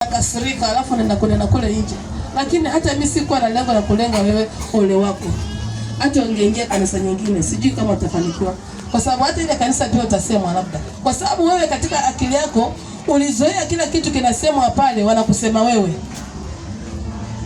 nakasirika, alafu nenda kule nje. Lakini hata mimi sikuwa na lengo la kulenga wewe ole wako. Hata ungeingia kanisa nyingine, sijui kama utafanikiwa. Kwa sababu hata ile kanisa pia utasemwa labda. Kwa sababu wewe katika akili yako ulizoea kila kitu kinasemwa pale, wanakusema wewe.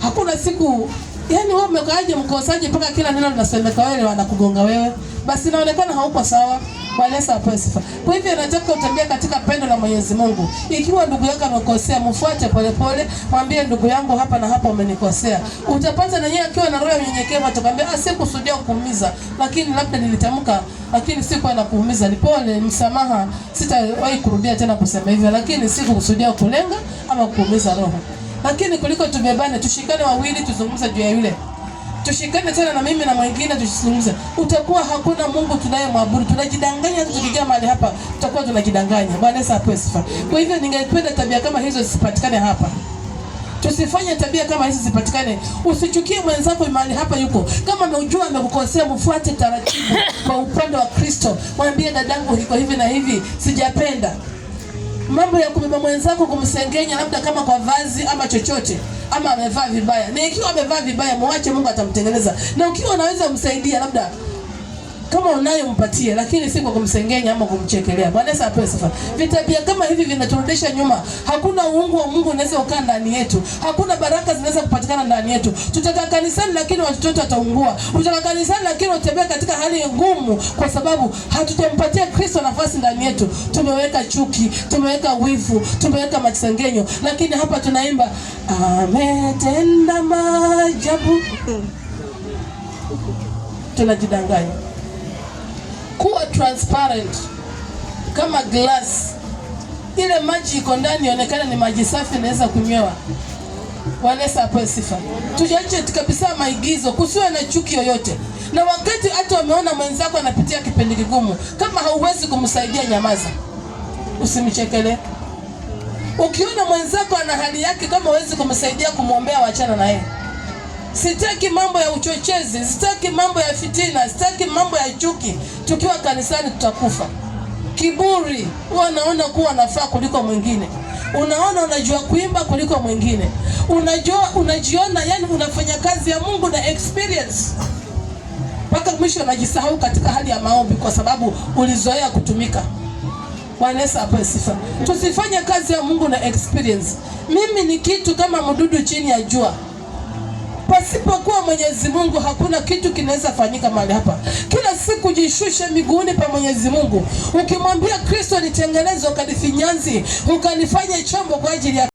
Hakuna siku, yani wewe umekaaje mkosaje mpaka kila neno linasemeka wewe wanakugonga wewe. Basi inaonekana hauko sawa. Bwana Yesu apewe sifa. Kwa hivyo nataka utembee katika pendo la Mwenyezi Mungu. Ikiwa ndugu yako amekosea, mfuate polepole, mwambie ndugu yangu hapa na hapa umenikosea. Utapata na yeye akiwa na roho ya unyenyekevu atakwambia sikusudia kukuumiza, lakini labda nilitamka, lakini sikuwa na kuumiza. Ni pole, msamaha, sitawahi kurudia tena kusema hivyo, lakini sikukusudia kulenga ama kuumiza roho. Lakini kuliko tubebane, tushikane wawili tuzungumze juu ya yule. Tushikane tena na mimi na mwingine tusizungumze. Utakuwa hakuna Mungu tunayemwabudu. Tunajidanganya tukija mahali hapa, tutakuwa tunajidanganya. Bwana Yesu apewe sifa. Kwa hivyo ningependa tabia kama hizo zisipatikane hapa. Tusifanye tabia kama hizo zipatikane. Usichukie mwenzako mahali hapa yuko. Kama unajua amekukosea, mfuate taratibu kwa upande wa Kristo. Mwambie dadangu iko hivi na hivi, sijapenda. Mambo ya kubeba mwenzako kumsengenya labda kama kwa vazi ama chochote, ama amevaa vibaya. Na ikiwa amevaa vibaya, muache, Mungu atamtengeneza. Na ukiwa unaweza kumsaidia labda kama unayo mpatie, lakini si kwa kumsengenya ama kumchekelea. Bwana Yesu apewe sifa. Vitabia kama hivi vinaturudisha nyuma. Hakuna uungu wa Mungu unaweza ukaa ndani yetu. Hakuna baraka zinaweza kupatikana ndani yetu. Tutakaa kanisani lakini watoto wetu wataungua. Tutakaa kanisani lakini utembea katika hali ngumu kwa sababu hatujampatia Kristo nafasi ndani yetu. Tumeweka chuki, tumeweka wivu, tumeweka masengenyo. Lakini hapa tunaimba ametenda maajabu. Tunajidanganya. Kuwa transparent kama glass. Ile maji iko ndani ionekane ni maji safi, inaweza kunywewa. Bwana Yesu apewe sifa. Tuache kabisa maigizo, kusiwe na chuki yoyote. Na wakati hata umeona mwenzako anapitia kipindi kigumu, kama hauwezi kumsaidia, nyamaza. Usimchekele. Ukiona mwenzako ana hali yake, kama huwezi kumsaidia, kumwombea, waachana na yeye. Sitaki mambo ya uchochezi, sitaki mambo ya fitina, sitaki mambo ya chuki. Tukiwa kanisani tutakufa. Kiburi, unaona kuwa nafaa kuliko mwingine. Unaona unajua kuimba kuliko mwingine. Unajiona yani unafanya kazi ya Mungu na experience. Mpaka mwisho unajisahau katika hali ya maombi kwa sababu ulizoea kutumika. Bwana Yesu apewe sifa. Tusifanye kazi ya Mungu na experience. Mimi ni kitu kama mdudu chini ya jua. Pasipokuwa Mwenyezi Mungu hakuna kitu kinaweza fanyika mahali hapa. Kila siku jishushe miguuni pa Mwenyezi Mungu. Ukimwambia Kristo nitengeneze, ukanifinyanzi, ukanifanye chombo kwa ajili ya